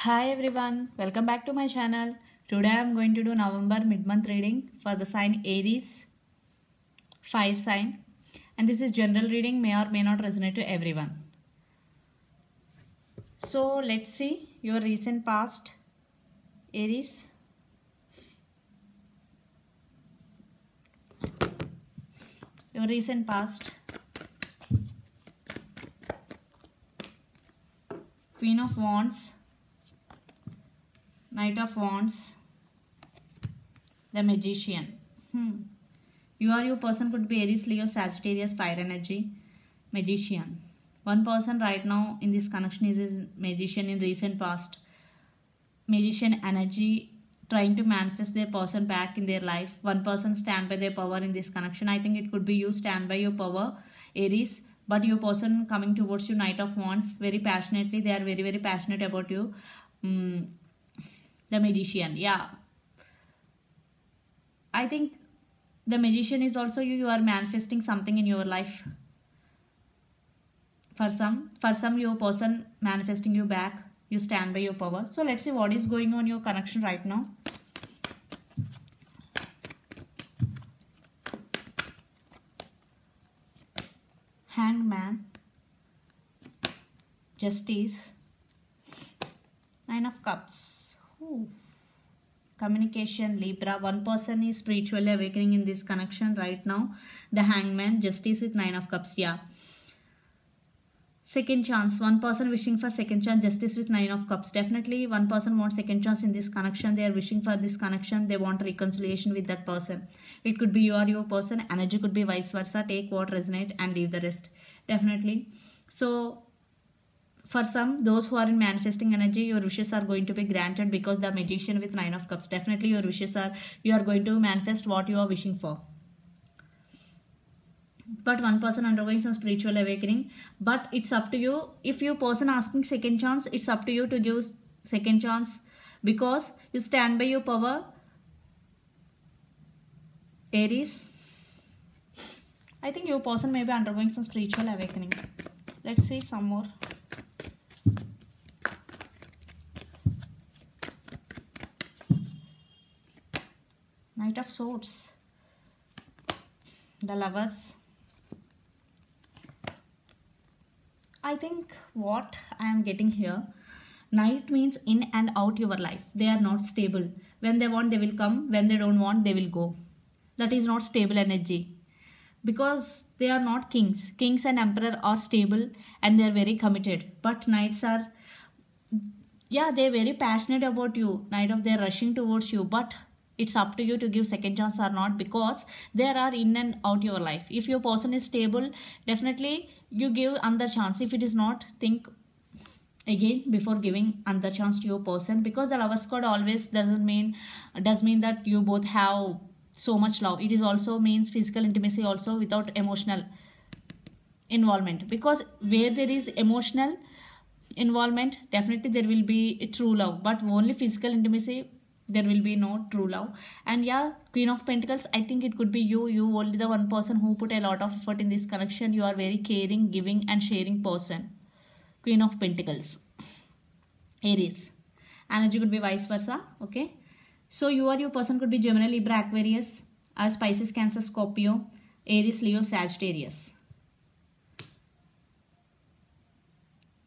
Hi everyone, welcome back to my channel. Today I am going to do November mid-month reading for the sign Aries, fire sign, and this is general reading, may or may not resonate to everyone. So let's see your recent past, Aries. Your recent past. Queen of Wands, Knight of Wands, the Magician. You or your person could be Aries, Leo, Sagittarius, fire energy, Magician. One person right now in this connection is a Magician in recent past. Magician energy trying to manifest their person back in their life. One person stand by their power in this connection. I think it could be you stand by your power, Aries. But your person coming towards you, Knight of Wands, very passionately. They are very, very passionate about you. The Magician. Yeah. I think the Magician is also you. You are manifesting something in your life. For some your person manifesting you back. You stand by your power. So let's see what is going on in your connection right now. Hanged Man, Justice, Nine of Cups. Communication, Libra. One person is spiritually awakening in this connection right now. The Hangman, Justice with Nine of Cups. Yeah. Second chance. One person wishing for second chance, Justice with Nine of Cups. Definitely one person wants second chance in this connection. They are wishing for this connection. They want reconciliation with that person. It could be you or your person. Energy could be vice versa. Take what resonate and leave the rest. Definitely. So for some, those who are in manifesting energy, your wishes are going to be granted because the Magician with Nine of Cups. Definitely your wishes are, you are going to manifest what you are wishing for. But one person undergoing some spiritual awakening. But it's up to you. If your person asking second chance, it's up to you to give second chance because you stand by your power, Aries. I think your person may be undergoing some spiritual awakening. Let's see some more. Knight of Swords, the Lovers. I think what I am getting here, Knight means in and out your life. They are not stable. When they want, they will come. When they don't want, they will go. That is not stable energy. Because they are not kings. Kings and emperor are stable and they are very committed. But knights are, yeah, they are very passionate about you. Knight of, they are rushing towards you. But it's up to you to give second chance or not because there are in and out your life. If your person is stable, definitely you give another chance. If it is not, think again before giving another chance to your person because the Lovers card always does mean that you both have so much love. It is also means physical intimacy also without emotional involvement because where there is emotional involvement, definitely there will be a true love, but only physical intimacy, there will be no true love. And yeah, Queen of Pentacles, I think it could be you only the one person who put a lot of effort in this connection. You are very caring, giving and sharing person. Queen of Pentacles, Aries. Energy could be vice versa. Okay, so you or your person could be Gemini, Libra, Aquarius, as Pisces, Cancer, Scorpio, Aries, Leo, Sagittarius.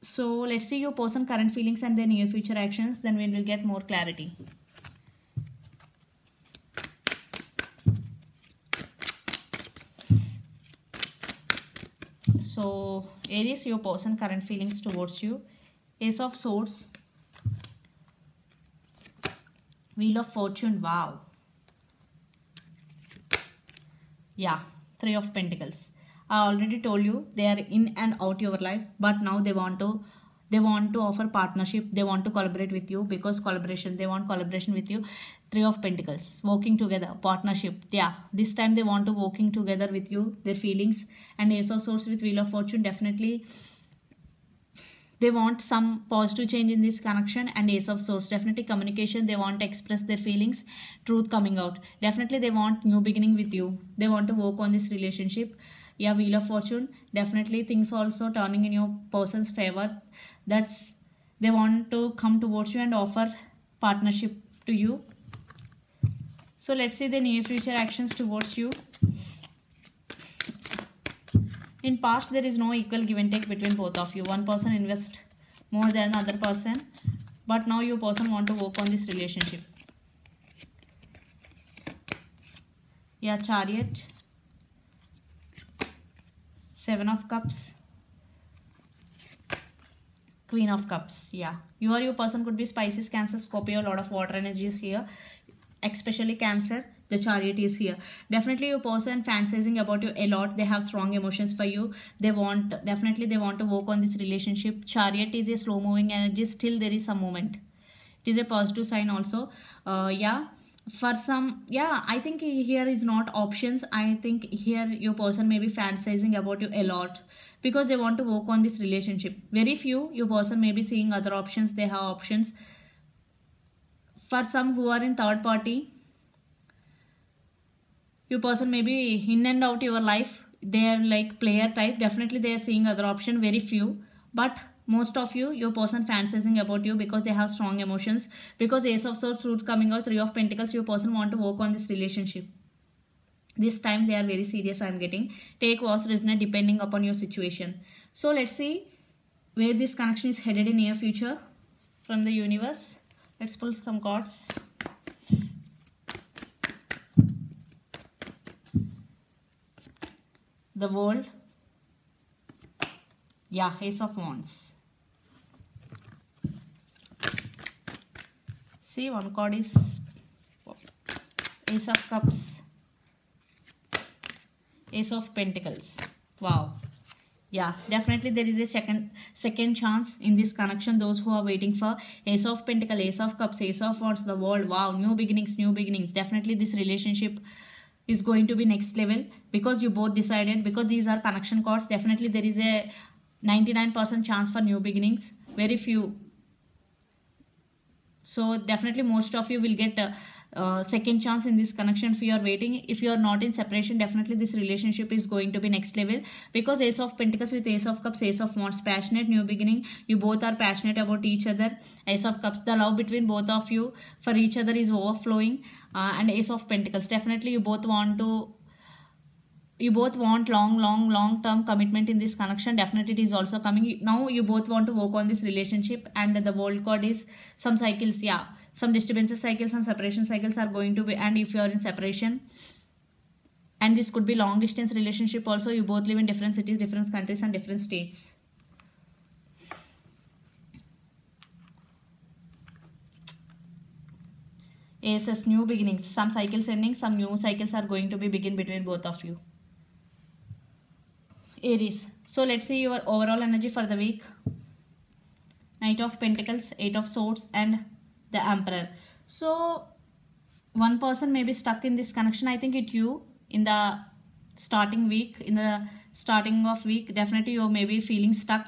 So let's see your person current feelings and their near future actions, then we will get more clarity. So Aries, your person current feelings towards you, Ace of Swords, Wheel of Fortune. Wow. Yeah, Three of Pentacles. I already told you they are in and out your life, but now they want to offer partnership. They want to collaborate with you because they want collaboration with you. Three of Pentacles, working together, partnership. Yeah, this time they want to working together with you, their feelings. And Ace of Swords with Wheel of Fortune, definitely they want some positive change in this connection. And Ace of Swords, definitely communication. They want to express their feelings, truth coming out. Definitely they want new beginning with you. They want to work on this relationship. Yeah, Wheel of Fortune, definitely things also turning in your person's favor. That's They want to come towards you and offer partnership to you. So let's see the near future actions towards you. In past, there is no equal give and take between both of you. One person invests more than the other person, but now your person want to work on this relationship. Yeah, Chariot, Seven of Cups, Queen of Cups. Yeah, you or your person could be Pisces, Cancer, Scorpio. A lot of water energy is here, especially Cancer. The Chariot is here. Definitely your person fantasizing about you a lot. They have strong emotions for you. They want to work on this relationship. Chariot is a slow moving energy. Still there is some movement. It is a positive sign also. Yeah, for some, yeah, I think here is not options. I think here your person may be fantasizing about you a lot because they want to work on this relationship. Very few, your person may be seeing other options. They have options. For some who are in third party, your person may be in and out your life. They are like player type. Definitely they are seeing other option. Very few, but most of you, your person fantasizing about you because they have strong emotions. Because Ace of Swords fruit coming out, Three of Pentacles, your person want to work on this relationship. This time they are very serious. I am getting. Take was resonate depending upon your situation. So let's see where this connection is headed in near future from the universe. Let's pull some cards. The World. Yeah, Ace of Wands. See, one card is Ace of Cups, Ace of Pentacles. Wow. Yeah, definitely there is a second chance in this connection. Those who are waiting for Ace of Pentacles, Ace of Cups, Ace of Wands, the World. Wow, new beginnings, new beginnings. Definitely this relationship is going to be next level because you both decided, because these are connection cards. Definitely there is a 99% chance for new beginnings. Very few. So definitely most of you will get a second chance in this connection. If you are waiting, if you are not in separation, definitely this relationship is going to be next level because Ace of Pentacles with Ace of Cups, Ace of Wands, passionate, new beginning. You both are passionate about each other. Ace of Cups, the love between both of you for each other is overflowing. And Ace of Pentacles, definitely you both want long term commitment in this connection. Definitely it is also coming. Now you both want to work on this relationship. And the World card is some cycles. Yeah, some disturbances cycles, some separation cycles are going to be. And if you are in separation, and this could be long distance relationship also, you both live in different cities, different countries and different states. Aces, new beginnings. Some cycles ending, some new cycles are going to be begin between both of you. Aries. So let's see your overall energy for the week. Knight of Pentacles, Eight of Swords and the Emperor. So one person may be stuck in this connection. I think it you in the starting week, in the starting of week, definitely you may be feeling stuck,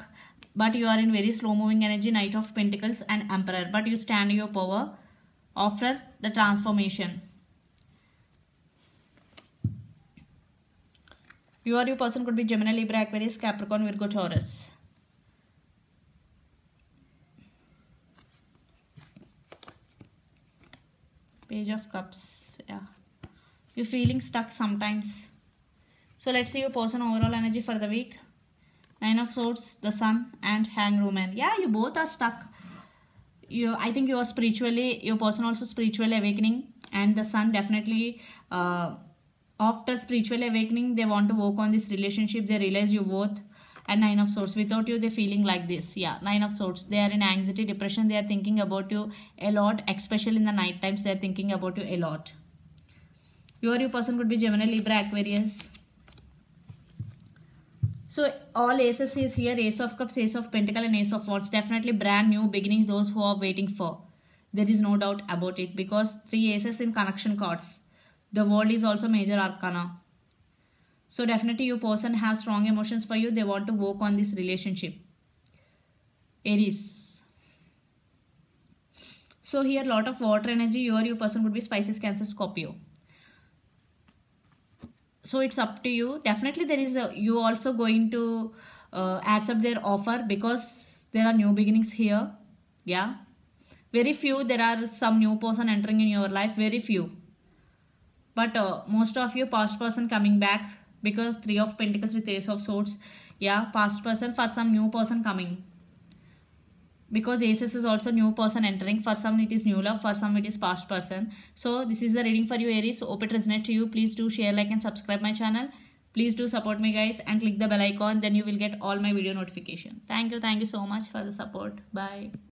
but you are in very slow moving energy. Knight of Pentacles and Emperor, but you stand your power after the transformation. You or your person could be Gemini, Libra, Aquarius, Capricorn, Virgo, Taurus. Page of Cups. Yeah, you're feeling stuck sometimes. So let's see your person overall energy for the week. Nine of Swords, the Sun and Hanged Woman. Yeah, you both are stuck. I think you are spiritually, your person also spiritually awakening, and the Sun definitely after spiritual awakening, they want to work on this relationship. They realize you both. And Nine of Swords, without you, they're feeling like this. Yeah, Nine of Swords, they are in anxiety, depression. They are thinking about you a lot, especially in the night times. They are thinking about you a lot. You or your person could be Gemini, Libra, Aquarius. So all aces is here. Ace of Cups, Ace of Pentacles and Ace of Wands. Definitely brand new beginnings, those who are waiting for. There is no doubt about it because three aces in connection cards. The World is also major arcana. So definitely your person has strong emotions for you. They want to work on this relationship. Aries. So here lot of water energy. You or your person would be Pisces, Cancer, Scorpio. So it's up to you. Definitely there is you also going to accept their offer because there are new beginnings here. Yeah, very few. There are some new person entering in your life, very few. But most of you past person coming back, because Three of Pentacles with Ace of Swords. Yeah, past person for some new person coming, because Aces is also new person entering. For some it is new love, for some it is past person. So this is the reading for you, Aries. Hope it resonates to you. Please do share, like and subscribe my channel. Please do support me, guys, and click the bell icon, then you will get all my video notification. Thank you so much for the support. Bye.